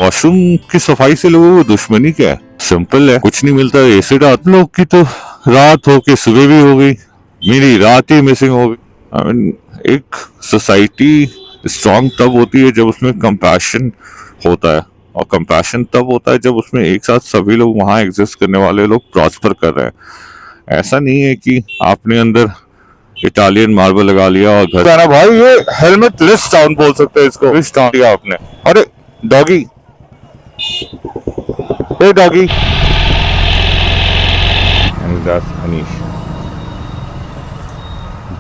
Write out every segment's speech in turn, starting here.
Washroom की सफाई से लोगों को दुश्मनी क्या है? सिंपल है, कुछ नहीं मिलता एसिड। आप लोग की तो रात हो के सुबह भी हो गई, मेरी रात ही मिसिंग हो गई। आई मीन, एक सोसाइटी स्ट्रांग तब होती है जब उसमें कंपैशन होता है, और कंपैशन तब होता है जब उसमें एक साथ सभी लोग, वहां एग्जिस्ट करने वाले लोग प्रॉस्पर कर रहे हैं। ऐसा नहीं है कि आपने अंदर इटालियन मार्बल लगा लिया और घर ना भाई, ये हेलमेट लेस टाउन बोल सकते हैं इसको, इस टाउन किया आपने। अरे डॉगी, हे डॉगी, अनीश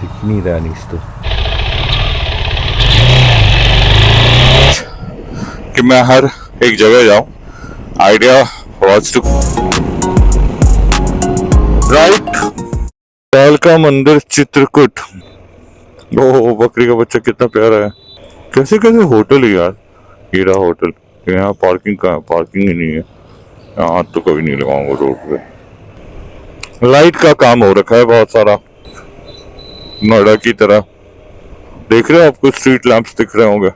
दिख नहीं रहा। अनीश तो कि मैं हर एक जगह जाऊं, आइडिया वाज टू राइट। का मंदिर चित्रकूट। ओ बकरी का बच्चा कितना प्यारा है। कैसे कैसे होटल है यार, हीरा होटल। यहाँ पार्किंग का पार्किंग ही नहीं है, यहाँ तो कभी नहीं लगाऊंगा रोड पे। लाइट का काम हो रखा है बहुत सारा, नोएडा की तरह। देख रहे हो, आपको स्ट्रीट लैंप्स दिख रहे होंगे।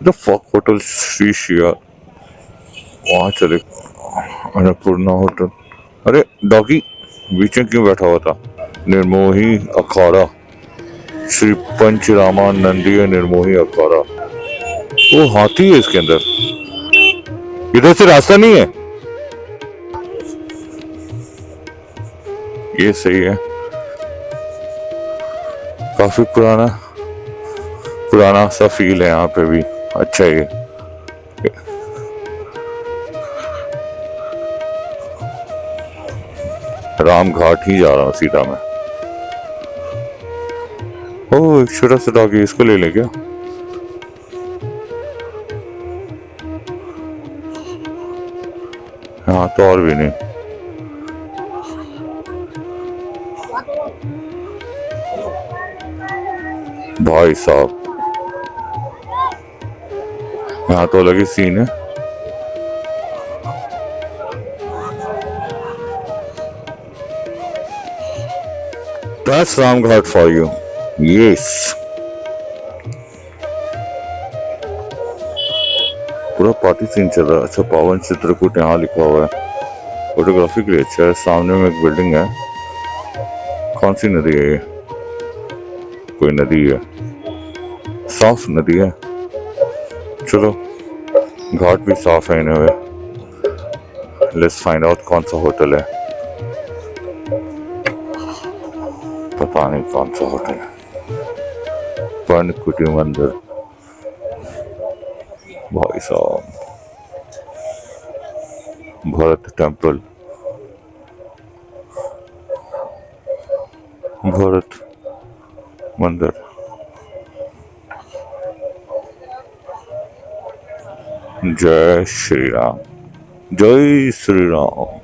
द फक होटल श्री यार, वहां चले। अन्नपूर्णा होटल। अरे डॉगी बीच में क्यों बैठा हुआ था? निर्मोही अखाड़ा, श्री पंचरामानंदीय निर्मोही अखाड़ा। वो हाथी है इसके अंदर, इधर से रास्ता नहीं है। ये सही है, काफी पुराना पुराना सा फील है यहाँ पे भी। अच्छा, ये राम घाट ही जा रहा हूँ सीधा मैं। ओ एक छोटा सा डॉगी, इसको ले ले क्या? हाँ तो और भी नहीं। भाई साहब, यहाँ तो अलग ही सीन है। That's Ramghat for you. Yes. पूरा पार्टी सीन चल रहा है। अच्छा, पावन चित्रकूट यहाँ लिखा हुआ है, फोटोग्राफी के लिए अच्छा है। सामने में एक बिल्डिंग है। कौन सी नदी है ये? कोई नदी है, साफ नदी है। चलो, घाट भी साफ है इन्हें। लेट्स फाइंड आउट कौन सा होटल है। पता नहीं कौन सा होटल है। पर्णकुटी मंदिर। भाई साहब, भरत टेम्पल, भरत मंदिर। जय श्री राम, जय श्री राम।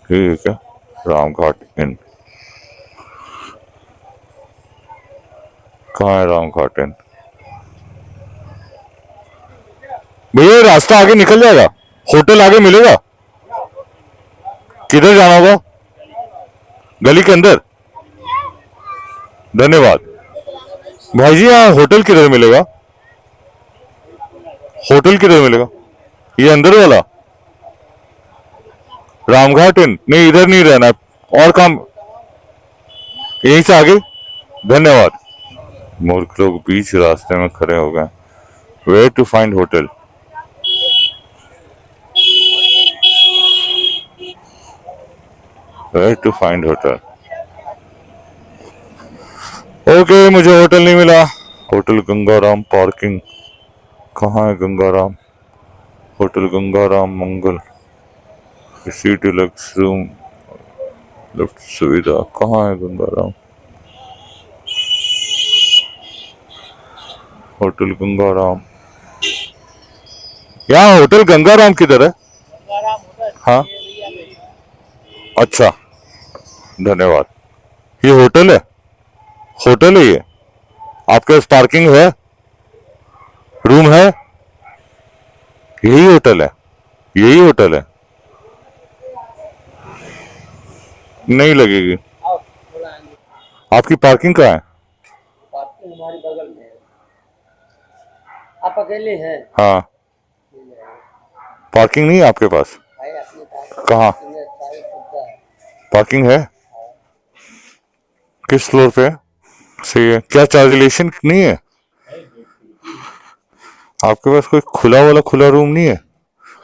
ठीक है, रामघाट इन। कहाँ है रामघाट इन? भैया रास्ता आगे निकल जाएगा, होटल आगे मिलेगा। किधर जाना होगा? गली के अंदर। धन्यवाद भाई जी। यहाँ होटल किधर मिलेगा? होटल किधर मिलेगा? ये अंदर वाला रामघाट इन? नहीं, इधर नहीं रहना और काम, यहीं से आगे। धन्यवाद। मूर्ख लोग बीच रास्ते में खड़े हो गए। Where to find hotel? Where to find hotel? Okay, मुझे होटल नहीं मिला। Hotel Gangaram parking. कहाँ है Gangaram? Hotel Gangaram Mangal, C deluxe room, lift सुविधा। कहाँ है गंगाराम? होटल गंगाराम। यहाँ होटल गंगाराम किधर है? हाँ, अच्छा, धन्यवाद। ये होटल है? होटल है ये? आपके पास पार्किंग है? रूम है? यही होटल है? यही होटल है? नहीं लगेगी। आओ थोड़ा आगे। आपकी पार्किंग कहाँ है? पार्किंग हमारी बगल में है। आप अकेले हैं? हाँ, मिल जाएगा। पार्किंग नहीं है आपके पास? भाई अपने पास कहाँ पार्किंग है, सारी सुविधा है। पार्किंग है? किस फ्लोर पे है? सही है। क्या चार्जुलेशन नहीं है आपके पास? कोई खुला रूम नहीं है?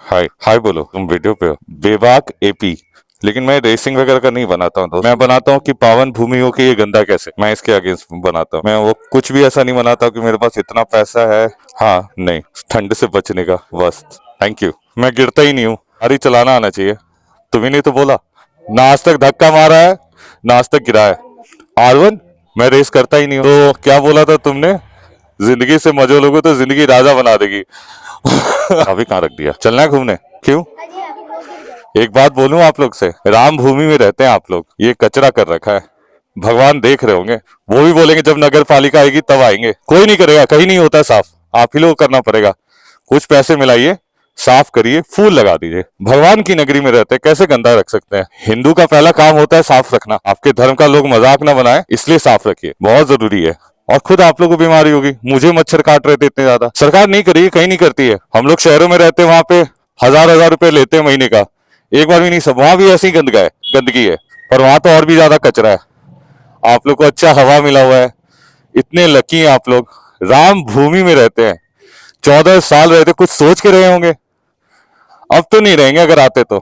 हाय हाय बोलो, तुम वीडियो पे हो। बेबाक एपी। लेकिन मैं रेसिंग वगैरह का नहीं बनाता हूँ दोस्त। मैं बनाता हूँ कि पावन भूमि हो कि ये गंदा कैसे, मैं इसके अगेंस्ट बनाता हूँ। मैं वो कुछ भी ऐसा नहीं बनाता कि मेरे पास इतना पैसा है। हाँ नहीं, ठंड से बचने का बस। Thank you. मैं गिरता ही नहीं हूँ, गाड़ी चलाना आना चाहिए। तुम्हें नहीं तो बोला ना, आज तक धक्का मारा है ना आज तक गिरा है। R1 मैं रेस करता ही नहीं हूँ। तो क्या बोला था तुमने, जिंदगी से मजे लोगे तो जिंदगी राजा बना देगी। अभी कहाँ रख दिया? चलना है घूमने? क्यों? एक बात बोलूं आप लोग से, राम भूमि में रहते हैं आप लोग, ये कचरा कर रखा है। भगवान देख रहे होंगे, वो भी बोलेंगे जब नगर पालिका आएगी तब आएंगे। कोई नहीं करेगा, कहीं नहीं होता साफ, आप ही लोग को करना पड़ेगा। कुछ पैसे मिलाइए, साफ करिए, फूल लगा दीजिए। भगवान की नगरी में रहते हैं, कैसे गंदा रख सकते हैं? हिंदू का पहला काम होता है साफ रखना। आपके धर्म का लोग मजाक ना बनाए, इसलिए साफ रखिए, बहुत जरूरी है। और खुद आप लोगों को बीमारी होगी। मुझे मच्छर काट रहे थे इतने ज्यादा। सरकार नहीं करेगी, कहीं नहीं करती है। हम लोग शहरों में रहते हैं, वहां पे हजार हजार रुपए लेते हैं महीने का, एक बार भी नहीं। सब वहां भी ऐसी गंदगी है, पर वहां तो और भी ज्यादा कचरा है। आप लोग को अच्छा हवा मिला हुआ है, इतने लकी हैं आप लोग। राम भूमि में रहते हैं, 14 साल रहते, कुछ सोच के रहे होंगे। अब तो नहीं रहेंगे, अगर आते तो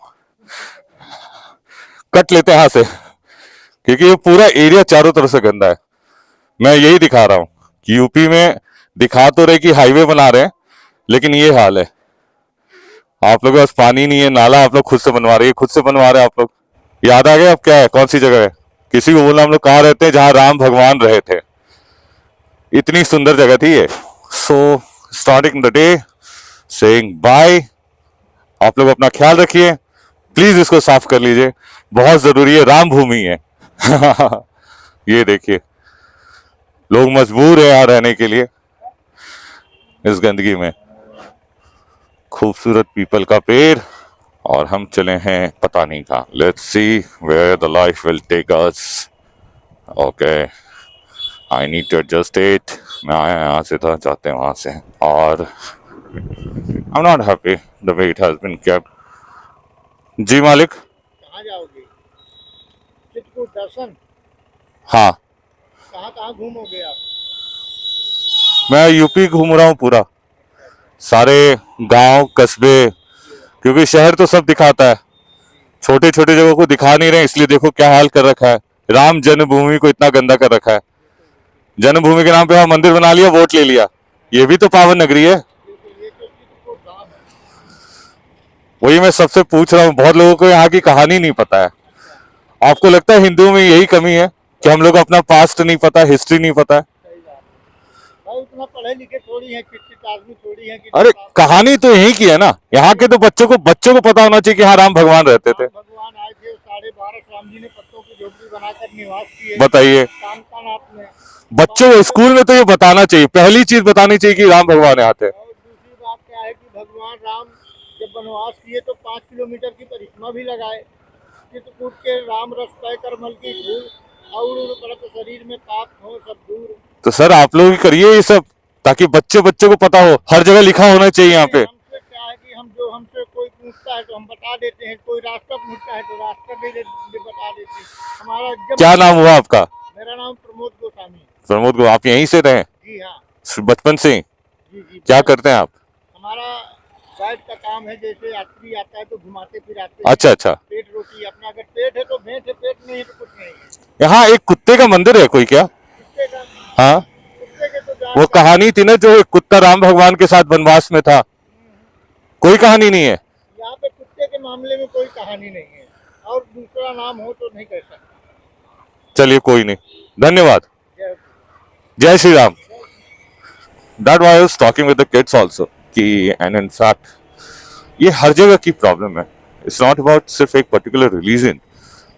कट लेते यहां से, क्योंकि ये पूरा एरिया चारों तरफ से गंदा है। मैं यही दिखा रहा हूं कि यूपी में दिखा तो रहे कि हाईवे बना रहे हैं, लेकिन ये हाल है। आप लोगों के पास पानी नहीं है, नाला आप लोग खुद से बनवा रहे हैं, खुद से बनवा रहे हैं आप लोग। याद आ गया अब क्या है, कौन सी जगह है? किसी को बोलना हम लोग कहाँ रहते हैं, जहां राम भगवान रहे थे। इतनी सुंदर जगह थी ये। So starting the day saying bye. आप लोग अपना ख्याल रखिए, प्लीज इसको साफ कर लीजिए, बहुत जरूरी है, राम भूमि है। ये देखिए, लोग मजबूर है यहाँ रहने के लिए इस गंदगी में। खूबसूरत पीपल का पेड़, और हम चले हैं पता नहीं कहाँ। Let's see where the life will take us. Okay, I need to adjust it. मैं आया यहाँ से था, जाते हैं वहां से। और I am not happy the way it has been kept. जी मालिक। कहाँ जाओगे? चित्रकूट दर्शन? हाँ, कहाँ कहाँ घूमोगे आप? मैं यूपी घूम रहा हूँ पूरा, सारे गांव कस्बे, क्योंकि शहर तो सब दिखाता है, छोटे छोटे जगहों को दिखा नहीं रहे। इसलिए देखो क्या हाल कर रखा है, राम जन्मभूमि को इतना गंदा कर रखा है। जन्मभूमि के नाम पे वहां मंदिर बना लिया, वोट ले लिया। ये भी तो पावन नगरी है। बिल्कुल, ये तो चित्रकूट धाम है। वही मैं सबसे पूछ रहा हूँ, बहुत लोगों को यहाँ की कहानी नहीं पता है। अच्छा, आपको लगता है हिंदुओं में यही कमी है कि हम लोग को अपना पास्ट नहीं पता, हिस्ट्री नहीं पता है? सही बात है भाई, उतना पढ़े लिखे थोड़ी है, शिक्षित आदमी थोड़ी है कि अरे जो आप कहानी तो यही की है ना। यहाँ के तो बच्चों को पता होना चाहिए कि हाँ राम भगवान रहते थे। राम भगवान आए थे, 12.5 राम जी ने पत्तों की झोपड़ी बनाकर निवास किए बताइए, कामकानाथ में। बच्चों को स्कूल में तो ये बताना चाहिए, पहली चीज बतानी चाहिए कि राम भगवान यहाँ थे। और दूसरी बात क्या है कि भगवान राम जब वनवास किए तो 5 किलोमीटर की परिक्रमा भी लगाए। चित्रकूट के राम रस तय कर मल की धूल, और पड़त शरीर में पाप हो सब दूर। तो सर आप लोग ही करिए ये सब, ताकि बच्चे को पता हो। हर जगह लिखा होना चाहिए यहाँ पे। हमसे क्या है कि हमसे कोई पूछता है तो हम बता देते हैं, कोई रास्ता पूछता है तो रास्ता भी बता देते हैं। हमारा जब क्या नाम हुआ आपका? मेरा नाम प्रमोद गोस्वामी है। प्रमोद को, आप यहीं से रहे जी हाँ। बचपन से ही? जी जी। क्या करते हैं आप? हमारा गाइड का काम है, जैसे यात्री आता है तो घुमाते फिराते हैं। अच्छा अच्छा। पेट रोटी अपना, अगर पेट है तो भेंट है, पेट नहीं है तो कुछ नहीं है। यहाँ एक कुत्ते का मंदिर है कोई क्या? कुत्ते का? हाँ, कुत्ते के तो वो जान कहानी थी ना, जो एक कुत्ता राम भगवान के साथ वनवास में था। कोई कहानी नहीं है यहाँ पे कुत्ते के मामले में कोई कहानी नहीं है, और दूसरा नाम हो तो नहीं कह सकता। चलिए कोई नहीं, धन्यवाद। जय जय Shri Ram. That why I was talking with the kids also कि एंड इन फैक्ट ये हर जगह की प्रॉब्लम है। इट्स नॉट अबाउट सिर्फ एक पर्टिकुलर रिलीजन।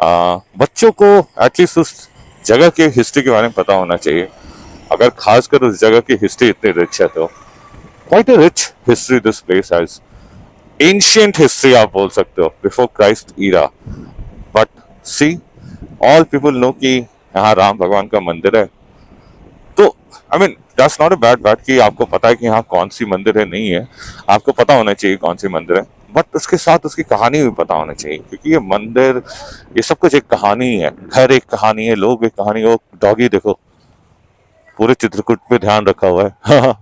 बच्चों को एटलीस्ट उस जगह के हिस्ट्री के बारे में पता होना चाहिए। अगर खासकर उस जगह की हिस्ट्री इतनी रिच है तो quite a rich history this place has. Ancient history आप बोल सकते हो, before Christ era. But see all people know कि यहाँ राम भगवान का मंदिर है। तो I mean that's not a bad bad कि आपको पता है कि यहाँ कौन सी मंदिर है, नहीं है, आपको पता होना चाहिए कौन सी मंदिर है, बट उसके साथ उसकी कहानी भी पता होना चाहिए, क्योंकि ये मंदिर, ये सब कुछ एक कहानी है, घर एक कहानी है, लोग एक कहानी है। वो डॉगी देखो, पूरे चित्रकूट पे ध्यान रखा हुआ है।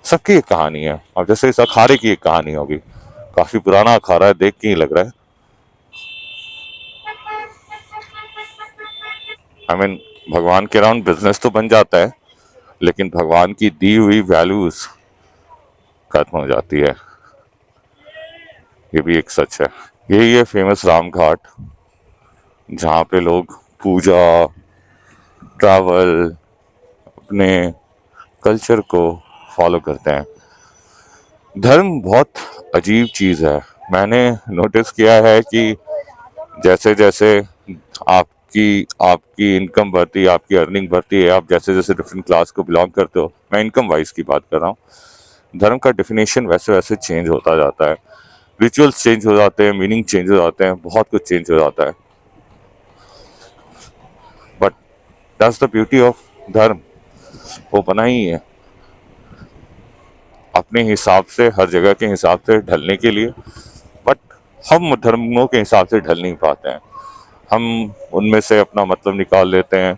सबकी एक कहानी है। अब जैसे इस अखाड़े की एक कहानी होगी, काफी पुराना अखाड़ा है, देख के ही लग रहा है। आई मीन भगवान के अराउंड बिजनेस तो बन जाता है, लेकिन भगवान की दी हुई वैल्यूज खत्म हो जाती है। ये भी एक सच है। यही है फेमस राम घाट, जहाँ पे लोग पूजा, ट्रैवल, अपने कल्चर को फॉलो करते हैं। धर्म बहुत अजीब चीज है। मैंने नोटिस किया है कि जैसे जैसे आपकी आपकी इनकम बढ़ती है, आपकी अर्निंग बढ़ती है, आप जैसे जैसे डिफरेंट क्लास को बिलोंग करते हो, मैं इनकम वाइज की बात कर रहा हूँ, धर्म का डेफिनेशन वैसे वैसे चेंज होता जाता है। रिचुअल्स चेंज हो जाते हैं, मीनिंग चेंज हो जाते हैं, बहुत कुछ चेंज हो जाता है। But that's the beauty of धर्म। वो बना ही है अपने हिसाब से, हर जगह के हिसाब से ढलने के लिए, बट हम धर्मों के हिसाब से ढल नहीं पाते हैं। हम उनमें से अपना मतलब निकाल लेते हैं,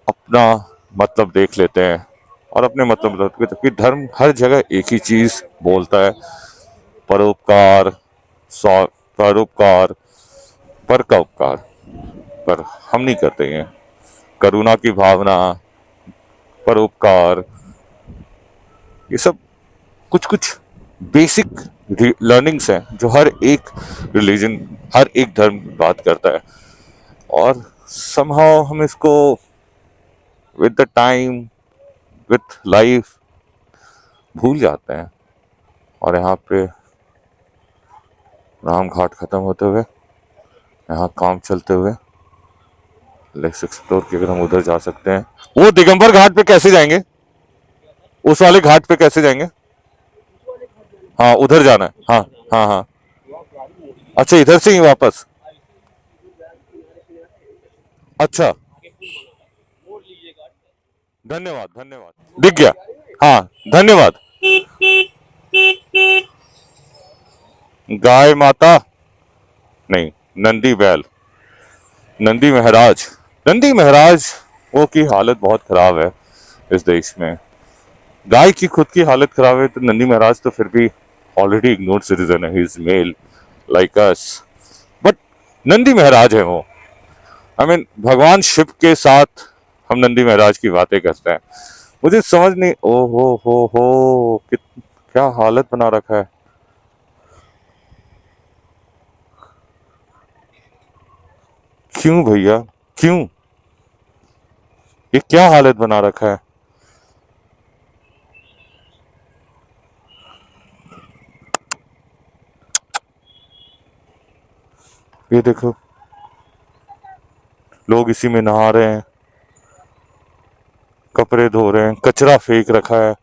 अपना मतलब देख लेते हैं, और अपने मतलब, कि धर्म हर जगह एक ही चीज बोलता है, परोपकार, परोपकार, पर का उपकार। पर हम नहीं करते हैं। करुणा की भावना, परोपकार, ये सब कुछ कुछ बेसिक लर्निंग्स हैं जो हर एक रिलीजन, हर एक धर्म बात करता है। और समहाउ हम इसको with the time, with life भूल जाते हैं। और यहाँ पे राम घाट खत्म होते हुए, यहाँ काम चलते हुए, लेट्स एक्सप्लोर कि अगर हम उधर जा सकते हैं। वो दिगंबर घाट पे कैसे जाएंगे? उस वाले घाट पे कैसे जाएंगे? हाँ उधर जाना है। हाँ हाँ हाँ। अच्छा इधर से ही वापस? अच्छा, धन्यवाद धन्यवाद, दिख गया। हाँ धन्यवाद। गाय माता नहीं, नंदी बैल, नंदी महाराज। नंदी महाराज वो की हालत बहुत खराब है इस देश में। गाय की खुद की हालत खराब है, तो नंदी महाराज तो फिर भी ऑलरेडी इग्नोर्ड सिटीजन है, he is male like us, but Nandi Maharaj है वो। आई मीन भगवान शिव के साथ हम नंदी महाराज की बातें करते हैं। मुझे समझ नहीं, ओ हो क्या हालत बना रखा है। क्यों भैया, क्यों? ये क्या हालत बना रखा है? ये देखो, लोग इसी में नहा रहे हैं, कपड़े धो रहे हैं, कचरा फेंक रखा है।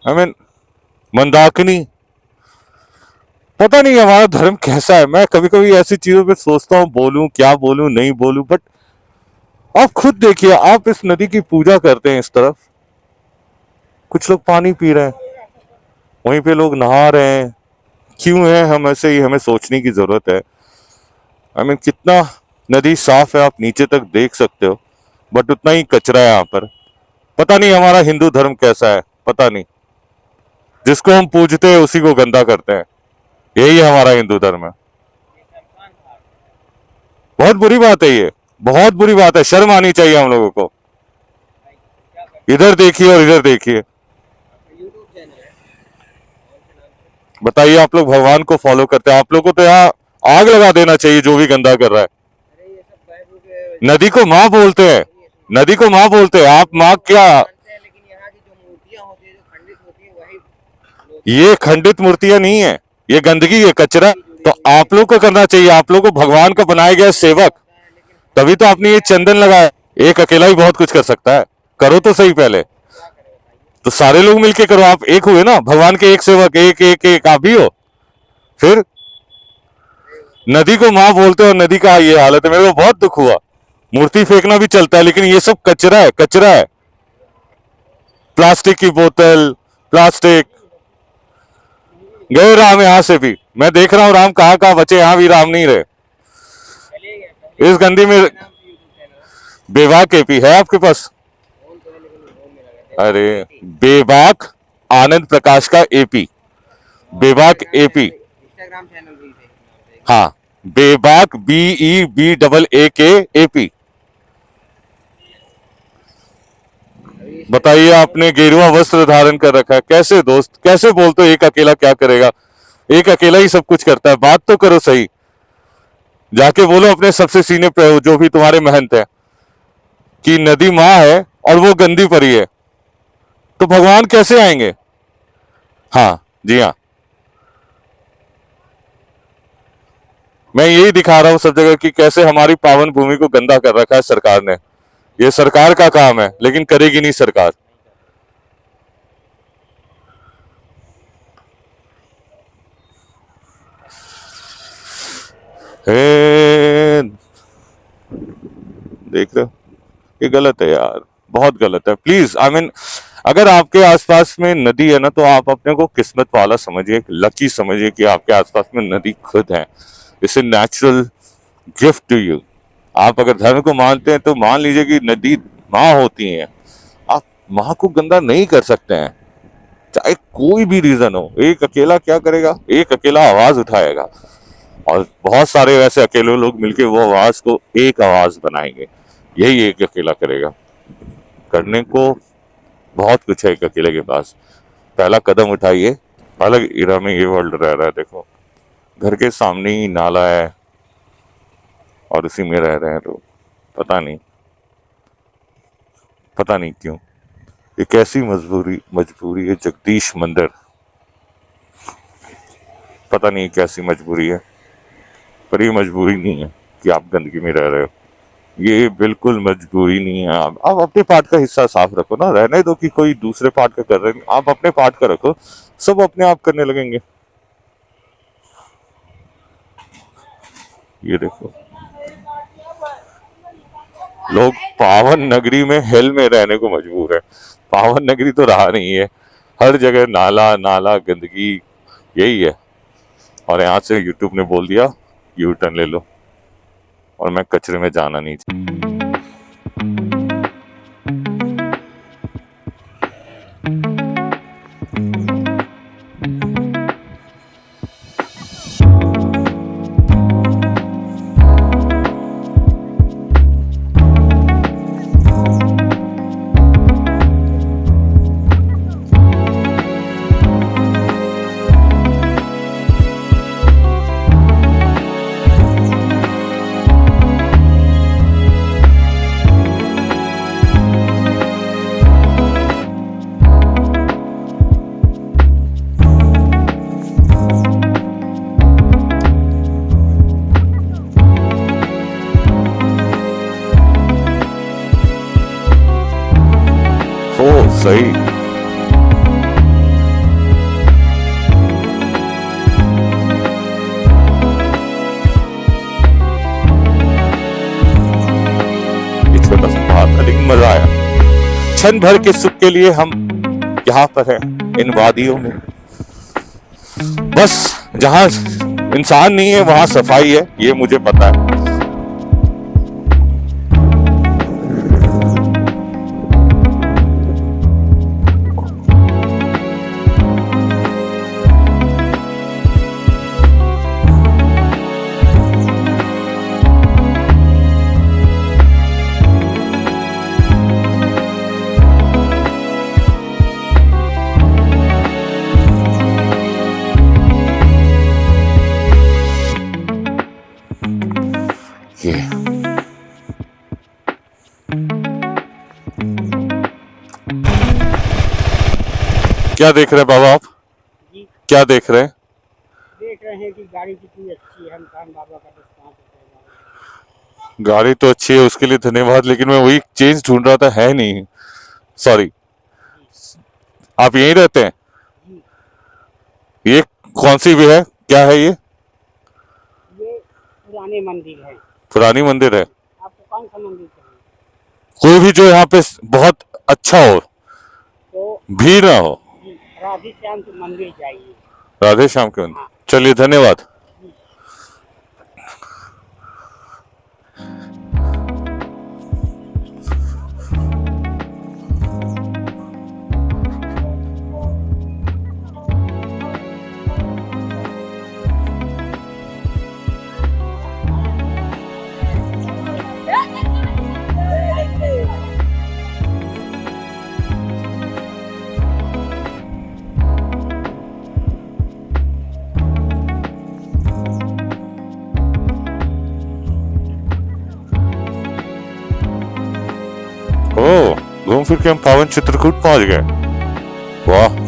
आई मीन मंदाकिनी, पता नहीं हमारा धर्म कैसा है। मैं कभी कभी ऐसी चीजों पे सोचता हूँ, बोलूं क्या बोलूं, नहीं बोलूं, बट आप खुद देखिए, आप इस नदी की पूजा करते हैं, इस तरफ कुछ लोग पानी पी रहे हैं, वहीं पे लोग नहा रहे हैं। क्यों है? हम ऐसे ही, हमें सोचने की जरूरत है। आई मीन कितना नदी साफ है, आप नीचे तक देख सकते हो, बट उतना ही कचरा है यहाँ पर। पता नहीं हमारा हिंदू धर्म कैसा है, पता नहीं। जिसको हम पूजते हैं उसी को गंदा करते हैं, यही हमारा हिंदू धर्म है। बहुत बुरी बात है ये, बहुत बुरी बात है। शर्म आनी चाहिए हम लोगों को। इधर देखिए और इधर देखिए। बताइए, आप लोग भगवान को फॉलो करते हैं, आप लोगों को तो यहाँ आग लगा देना चाहिए जो भी गंदा कर रहा है। नदी को माँ बोलते हैं, नदी को माँ बोलते हैं, आप माँ क्या? ये खंडित मूर्तियां नहीं है, ये गंदगी है, कचरा। तो आप लोग को करना चाहिए, आप लोग को भगवान का बनाया गया सेवक, तभी तो आपने ये चंदन लगाया। एक अकेला ही बहुत कुछ कर सकता है, करो तो सही पहले। तो सारे लोग मिलके करो, आप एक हुए ना, भगवान के एक सेवक, एक एक एक आप भी हो। फिर नदी को माँ बोलते हैं और नदी का ये हालत है। मेरे को बहुत दुख हुआ। मूर्ति फेंकना भी चलता है, लेकिन ये सब कचरा है, कचरा है। प्लास्टिक की बोतल, प्लास्टिक। गए राम यहाँ से भी, मैं देख रहा हूँ राम कहाँ कहाँ बचे, यहाँ भी राम नहीं रहे इस गंदी में। बेबाक एपी है आपके पास? अरे बेबाक आनंद प्रकाश का एपी, बेबाक एपी। इंस्टाग्राम चैनल भी है। हाँ, बेबाक BEBAAK एपी। बताइए, आपने गेरुआ वस्त्र धारण कर रखा है, कैसे दोस्त, कैसे बोलते हो एक अकेला क्या करेगा? एक अकेला ही सब कुछ करता है। बात तो करो सही, जाके बोलो अपने सबसे सीनियर पे जो भी तुम्हारे महंत है कि नदी माँ है और वो गंदी पड़ी है, तो भगवान कैसे आएंगे? हाँ जी हाँ, मैं यही दिखा रहा हूं सब जगह कि कैसे हमारी पावन भूमि को गंदा कर रखा है सरकार ने। ये सरकार का काम है, लेकिन करेगी नहीं सरकार। हे, देख रहे हो, ये गलत है यार, बहुत गलत है। प्लीज आई मीन, अगर आपके आसपास में नदी है ना, तो आप अपने को किस्मत वाला समझिए, लकी समझिए कि आपके आसपास में नदी खुद है। It's a natural gift to you. आप अगर धर्म को मानते हैं तो मान लीजिए कि नदी माँ होती है, आप माँ को गंदा नहीं कर सकते हैं, चाहे कोई भी रीजन हो। एक अकेला क्या करेगा? एक अकेला आवाज उठाएगा, और बहुत सारे वैसे अकेले लोग मिलके वो आवाज को एक आवाज बनाएंगे। यही एक अकेला करेगा। करने को बहुत कुछ है एक अकेले के पास। पहला कदम उठाइए। अलग इरा में ये वर्ल्ड रह रहा है। देखो, घर के सामने ही नाला है और उसी में रह रहे हैं लोग। पता नहीं क्यों। ये कैसी मजबूरी है जगदीश मंदिर, पता नहीं कैसी मजबूरी है, पर ये मजबूरी नहीं है कि आप गंदगी में रह रहे हो। ये बिल्कुल मजबूरी नहीं है। आप अपने पार्ट का हिस्सा साफ रखो ना, रहने दो कि कोई दूसरे पार्ट का कर रहे हैं, आप अपने पार्ट का रखो, सब अपने आप करने लगेंगे। ये देखो, लोग पावन नगरी में हेल में रहने को मजबूर है। पावन नगरी तो रहा नहीं है, हर जगह नाला नाला गंदगी, यही है। और यहाँ से यूट्यूब ने बोल दिया यू टर्न ले लो, और मैं कचरे में जाना नहीं चाहिए। ओ सही। ये छोटा सा पहाड़ था, लेकिन मजा आया। क्षण भर के सुख के लिए हम यहाँ पर हैं, इन वादियों में। बस जहाँ इंसान नहीं है वहां सफाई है, ये मुझे पता है। ये क्या देख रहे हैं बाबा आप? जी, क्या देख रहे हैं? देख रहे हैं कि गाड़ी कितनी अच्छी है। हम कान बाबा का बस कहाँ पे गाड़ी तो अच्छी है, उसके लिए धन्यवाद, लेकिन मैं वही चेंज ढूंढ रहा था, है नहीं। सॉरी। आप यहीं रहते हैं? जी, ये कौन सी भी है, क्या है ये? ये पुराने मंदिर है। पुरानी मंदिर है। आपको कौन सा मंदिर चाहिए? कोई भी जो यहाँ पे बहुत अच्छा हो, तो भीड़ ना हो। राधे श्याम के मंदिर जाइए। राधे श्याम के मंदिर। हाँ। चलिए, धन्यवाद। ओ, घूम फिर के हम पावन चित्रकूट पहुंच गए। वाह।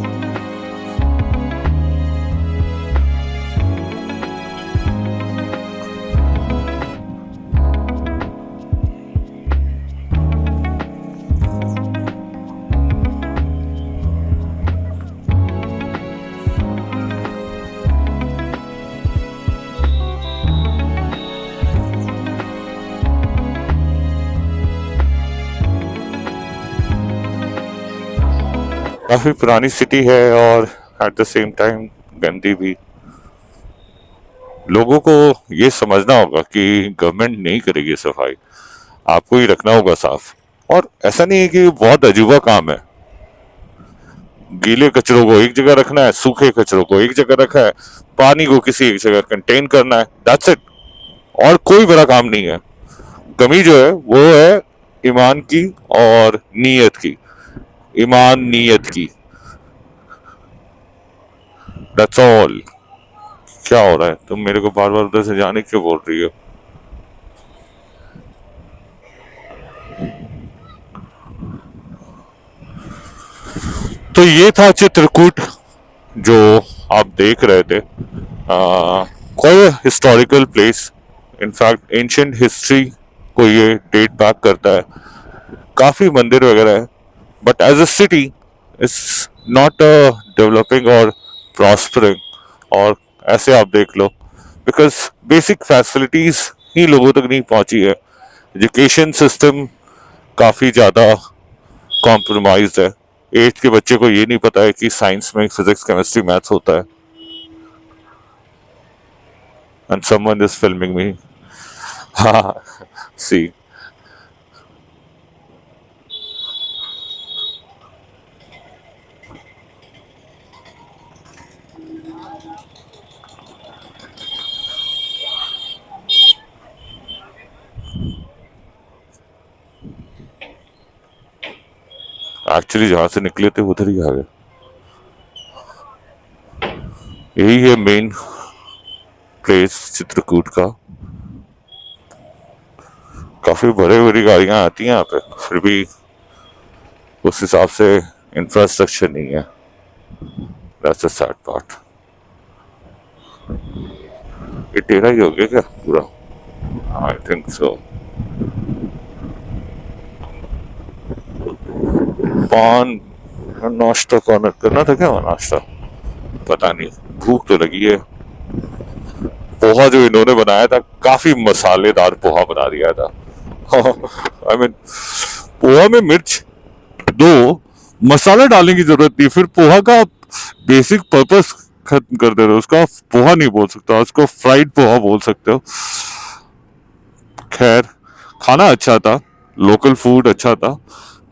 काफी पुरानी सिटी है और एट द सेम टाइम गंदी भी। लोगों को ये समझना होगा कि गवर्नमेंट नहीं करेगी सफाई, आपको ही रखना होगा साफ। और ऐसा नहीं है कि बहुत अजूबा काम है। गीले कचरों को एक जगह रखना है, सूखे कचरों को एक जगह रखा है, पानी को किसी एक जगह कंटेन करना है, दैट्स इट। और कोई बड़ा काम नहीं है। कमी जो है वो है ईमान की और नीयत की। ईमान नीयत की, दैट्स ऑल। क्या हो रहा है? तुम मेरे को बार बार उधर से जाने क्यों बोल रही हो? तो ये था चित्रकूट जो आप देख रहे थे। कोई historical place, in fact ancient history को ये डेट बैक करता है। काफी मंदिर वगैरह है, but as a city it's not developing और प्रॉस्परिंग। और ऐसे आप देख लो, बिकॉज बेसिक फैसिलिटीज ही लोगों तक नहीं पहुंची है। एजुकेशन सिस्टम काफी ज्यादा कॉम्प्रोमाइज्ड है। 8th के बच्चे को ये नहीं पता है कि साइंस में फिजिक्स केमिस्ट्री मैथ्स होता है। एंड समवन इज फिल्मिंग मी। हाँ, सी। एक्चुअली जहां से निकले थे उधर ही आ गए। यही है मेन प्लेस चित्रकूट का। काफी बड़ी बड़ी गाड़ियां आती हैं यहाँ पे, फिर भी उस हिसाब से इंफ्रास्ट्रक्चर नहीं है। That's the sad part. ये टेढ़ा ही हो गया क्या पूरा? I think so. पान नाश्ता कॉर्नर करना था क्या? नाश्ता पता नहीं, भूख तो लगी है। पोहा जो इन्होंने बनाया था, काफी मसालेदार पोहा बना दिया था। आई मीन, पोहा में मिर्च दो, मसाला डालने की जरूरत नहीं। फिर पोहा का बेसिक पर्पस खत्म कर दे रहे हो। उसका पोहा नहीं बोल सकता, उसको फ्राइड पोहा बोल सकते हो। खैर, खाना अच्छा था, लोकल फूड अच्छा था।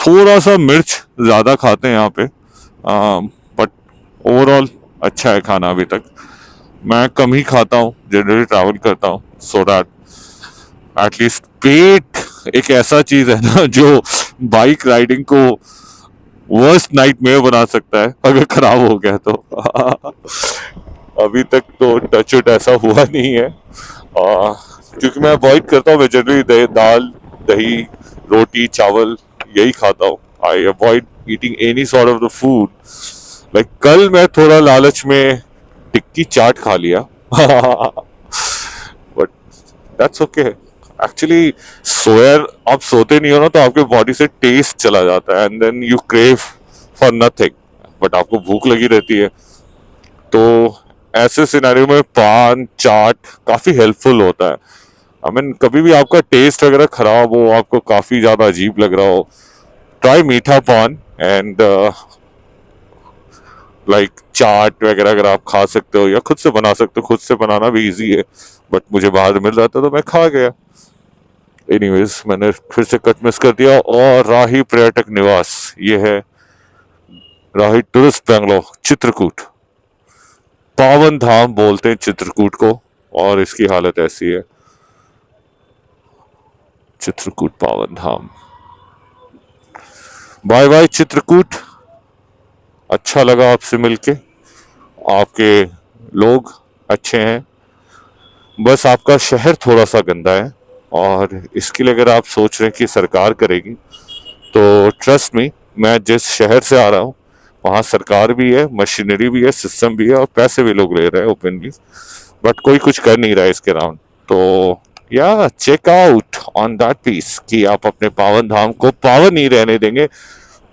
थोड़ा सा मिर्च ज्यादा खाते हैं यहाँ पे, बट ओवरऑल अच्छा है खाना अभी तक। मैं कम ही खाता हूँ, जनरली ट्रैवल करता हूँ, सो दैट एटलीस्ट पेट एक ऐसा चीज है ना जो बाइक राइडिंग को वर्स्ट नाइटमेयर बना सकता है अगर खराब हो गया तो। अभी तक तो टच वुड ऐसा हुआ नहीं है, क्योंकि मैं अवॉइड करता हूँ। मैं जनरली दाल, दही, रोटी, चावल यही खाता हूँ। I avoid eating any sort of the food. Like कल मैं थोड़ा लालच में टिक्की चाट खा लिया, बट दैट्स ओके। एक्चुअली आप सोते नहीं हो ना, तो आपके बॉडी से टेस्ट चला जाता है and then you crave for nothing, but आपको भूख लगी रहती है। तो ऐसे सिनेरियो में पान चाट काफी हेल्पफुल होता है। आई मीन कभी भी आपका टेस्ट वगैरह खराब हो, आपको काफी ज्यादा अजीब लग रहा हो, ट्राई मीठा पान एंड लाइक चाट वगैरह अगर आप खा सकते हो या खुद से बना सकते हो। खुद से बनाना भी इजी है, बट मुझे बाहर मिल रहा था तो मैं खा गया। एनीवेज मैंने फिर से कट मिस कर दिया। और राही पर्यटक निवास, ये है राही टूरिस्ट बेंगलोर चित्रकूट। पावन धाम बोलते हैं चित्रकूट को, और इसकी हालत ऐसी है, चित्रकूट पावन धाम। बाय बाय चित्रकूट, अच्छा लगा आपसे मिलके, आपके लोग अच्छे हैं, बस आपका शहर थोड़ा सा गंदा है। और इसके लिए अगर आप सोच रहे हैं कि सरकार करेगी, तो ट्रस्ट मी, मैं जिस शहर से आ रहा हूँ वहाँ सरकार भी है, मशीनरी भी है, सिस्टम भी है, और पैसे भी लोग ले रहे हैं ओपनली, बट कोई कुछ कर नहीं रहा है इसके अराउंड। तो या check out on that piece कि आप अपने पावन धाम को पावन नहीं रहने देंगे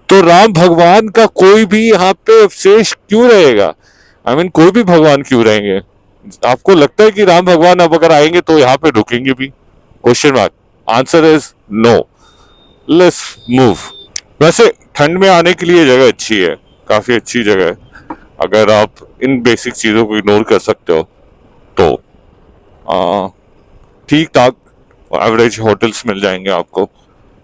तो राम भगवान का कोई भी यहाँ पे अवशेष क्यों रहेगा? आई मीन कोई भी भगवान क्यों रहेंगे? आपको लगता है कि राम भगवान अब अगर आएंगे तो यहाँ पे रुकेंगे भी? Question mark. Answer is no. Let's move. वैसे ठंड में आने के लिए जगह अच्छी है, काफी अच्छी जगह है, अगर आप इन बेसिक चीजों को इग्नोर कर सकते हो तो ठीक ठाक एवरेज होटल्स मिल जाएंगे आपको।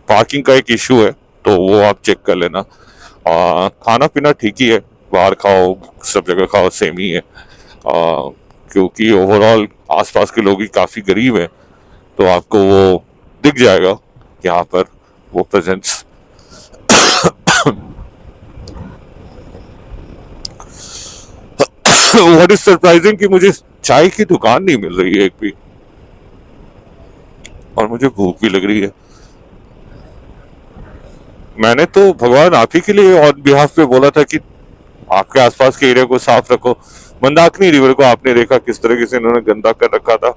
पार्किंग का एक इशू है तो वो आप चेक कर लेना। खाना पीना ठीक ही है, बाहर खाओ सब जगह खाओ सेम ही है, क्योंकि ओवरऑल आसपास के लोग ही काफ़ी गरीब हैं, तो आपको वो दिख जाएगा यहाँ पर वो प्रेजेंस। व्हाट इज सरप्राइजिंग कि मुझे चाय की दुकान नहीं मिल रही है एक भी, और मुझे भूख भी लग रही है। मैंने तो भगवान आप ही के लिए और बिहाफ पे बोला था कि आपके आसपास के एरिया को साफ रखो। मंदाकिनी रिवर को आपने देखा किस तरीके से इन्होंने गंदा कर रखा था।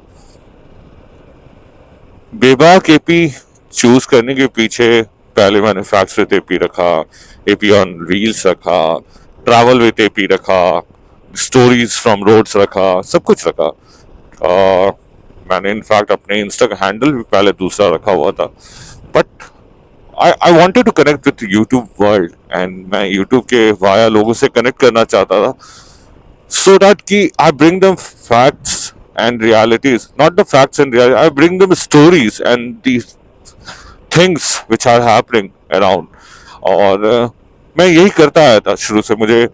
बेबाक एपी चूज करने के पीछे पहले मैंने फैक्ट्स विद एपी रखा, एपी ऑन रील्स रखा, ट्रैवल विद एपी रखा, स्टोरीज फ्रॉम रोड्स रखा, सब कुछ रखा। मैंने इनफैक्ट अपने इंस्टा का हैंडल भी पहले दूसरा रखा हुआ था, but I wanted to connect with YouTube world and मैं YouTube के वाया लोगों से कनेक्ट करना चाहता था, so that कि I bring them facts and realities, not the facts and realities, I bring them stories and these things which are happening around। और मैं यही करता आया था शुरू से। मुझे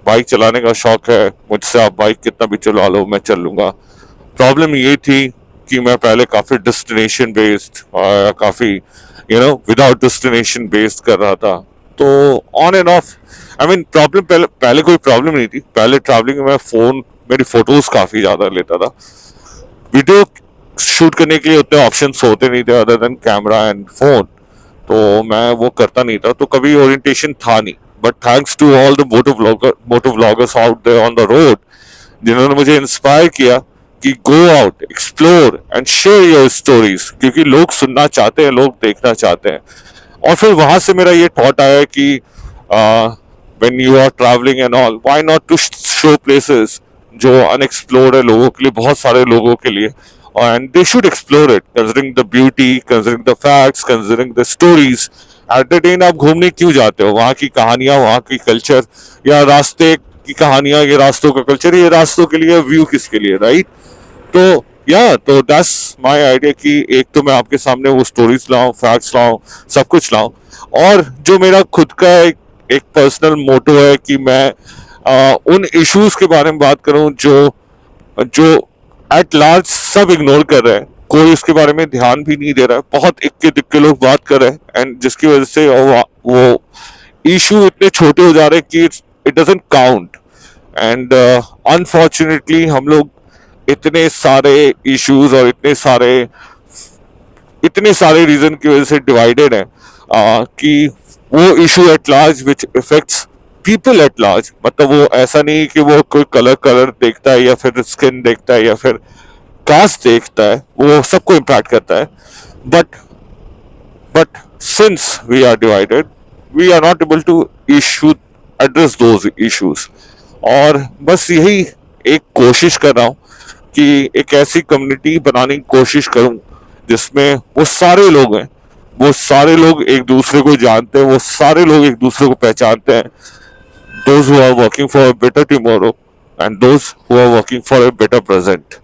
बाइक चलाने का शौक है, मुझसे आप बाइक कितना भी चला लो मैं चल लूँगा। प्रॉब्लम ये थी कि मैं पहले काफ़ी डेस्टिनेशन बेस्ड, काफ़ी विदाउट डेस्टिनेशन बेस्ड कर रहा था, तो on end of. I mean problem पहले कोई प्रॉब्लम नहीं थी। पहले ट्रैवलिंग में मेरी फोटोज काफी ज्यादा लेता था। वीडियो शूट करने के लिए उतने ऑप्शंस होते नहीं थे other than camera and phone, तो मैं वो करता नहीं था, तो कभी ओरिएंटेशन था नहीं। But thanks to all the moto vloggers out there on the road, जिन्होंने मुझे इंस्पायर किया कि go out, explore and share your stories, क्योंकि लोग सुनना चाहते हैं, लोग देखना चाहते हैं। और फिर वहां से मेरा ये थॉट आया कि when you are travelling and all, why not to show places जो अनएक्सप्लोर्ड है लोगों के लिए, बहुत सारे लोगों के लिए, and they should explore it considering the beauty, considering the facts, considering the stories. At the end आप घूमने क्यों जाते हो? वहाँ की कहानियां, वहाँ की कल्चर, या रास्ते की कहानियां, ये रास्तों का कल्चर, ये रास्तों के लिए, व्यू किसके लिए, राइट? तो तो दैट्स माय आइडिया कि एक तो मैं आपके सामने वो स्टोरीज लाऊं, फैक्ट्स लाऊं, सब कुछ लाऊं, और जो मेरा खुद का एक पर्सनल मोटो है कि मैं उन इश्यूज के बारे में बात करूं जो एट लार्ज सब इग्नोर कर रहे हैं, कोई उसके बारे में ध्यान भी नहीं दे रहा है, बहुत इक्के दिक्के लोग बात कर रहे हैं, एंड जिसकी वजह से वो इशू इतने छोटे हो जा रहे हैं कि it doesn't count. And unfortunately हम लोग इतने सारे इश्यूज और इतने सारे रीजन की वजह से डिवाइडेड है कि वो issue at large which effects people at large, मतलब वो ऐसा नहीं कि वो कोई कलर देखता है या फिर स्किन देखता है या फिर कास्ट देखता है, वो सबको इम्पैक्ट करता है। But since we are divided, we are not able to address those issues. और बस यही एक कोशिश कर रहा हूँ कि एक ऐसी कम्युनिटी बनाने की कोशिश करूं जिसमें वो सारे लोग हैं, वो सारे लोग एक दूसरे को जानते हैं, वो सारे लोग एक दूसरे को पहचानते हैं। Those who are working for a better tomorrow and those who are working for a better present.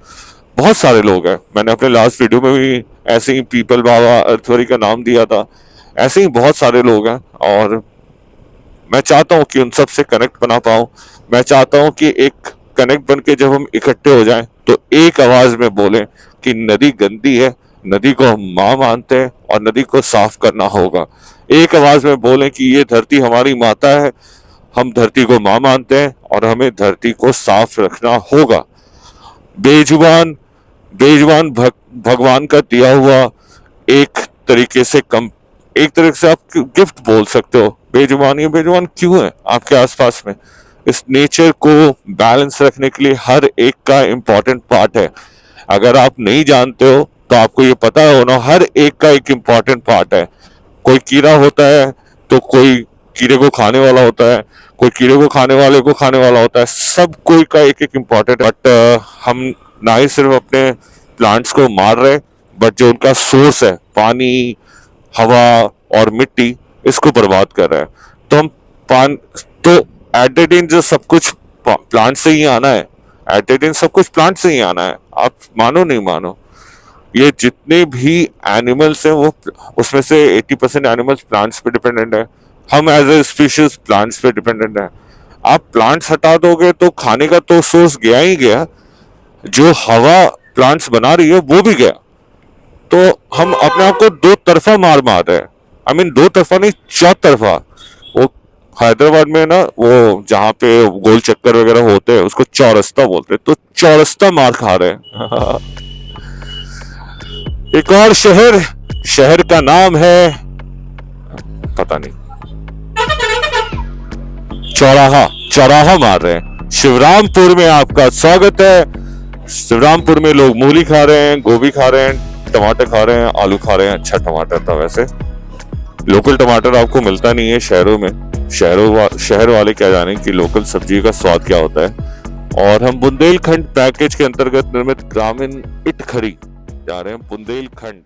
बहुत सारे लोग हैं, मैंने अपने लास्ट वीडियो में भी ऐसे ही पीपल बाबा अर्थवरी का नाम दिया था। ऐसे ही बहुत सारे लोग हैं और मैं चाहता हूँ कि उन सब से कनेक्ट बना पाऊँ। मैं चाहता हूँ कि एक कनेक्ट बन के जब हम इकट्ठे हो जाएं तो एक आवाज में बोलें कि नदी गंदी है, नदी को हम माँ मानते हैं और नदी को साफ करना होगा। एक आवाज में बोलें कि ये धरती हमारी माता है, हम धरती को माँ मानते हैं और हमें धरती को साफ रखना होगा। बेजुबान बेजुबान भगवान का दिया हुआ एक तरीके से आप गिफ्ट बोल सकते हो। बेजुबान, ये बेजुबान क्यों है आपके आसपास में? इस नेचर को बैलेंस रखने के लिए हर एक का इम्पोर्टेंट पार्ट है। अगर आप नहीं जानते हो तो आपको ये पता होना, हर एक का एक इम्पोर्टेंट पार्ट है। कोई कीड़ा होता है तो कोई कीड़े को खाने वाला होता है, कोई कीड़े को खाने वाले को खाने वाला होता है। सब कोई का एक एक इम्पोर्टेंट। बट हम ना ही सिर्फ अपने प्लांट्स को मार रहे, बट जो उनका सोर्स है, पानी, हवा और मिट्टी, इसको बर्बाद कर रहा है। तो हम तो एट द एंड जो सब कुछ प्लांट से ही आना है, एट द एंड सब कुछ प्लांट से ही आना है। आप मानो नहीं मानो, ये जितने भी एनिमल्स हैं वो उसमें से 80% एनिमल्स प्लांट्स पे डिपेंडेंट है। हम एज ए स्पीशीज प्लांट्स पे डिपेंडेंट है। आप प्लांट्स हटा दोगे तो खाने का तो सोर्स गया ही गया, जो हवा प्लांट्स बना रही है वो भी गया। तो हम अपने आप को दो तरफा मार रहे हैं। आई मीन दो तरफा नहीं, चौतरफा। वो हैदराबाद में ना, वो जहाँ पे गोल चक्कर वगैरह होते हैं उसको चौरस्ता बोलते हैं, तो चौरस्ता मार खा रहे हैं। एक और शहर का नाम है पता नहीं, चौराहा मार रहे हैं। शिवरामपुर में आपका स्वागत है। शिवरामपुर में लोग मूली खा रहे हैं, गोभी खा रहे हैं, टमाटर खा रहे हैं, आलू खा रहे हैं। अच्छा टमाटर था वैसे। लोकल टमाटर आपको मिलता नहीं है शहरों में। शहर वाले क्या जाने कि लोकल सब्जी का स्वाद क्या होता है। और हम बुंदेलखंड पैकेज के अंतर्गत निर्मित ग्रामीण इटखरी जा रहे हैं। बुंदेलखंड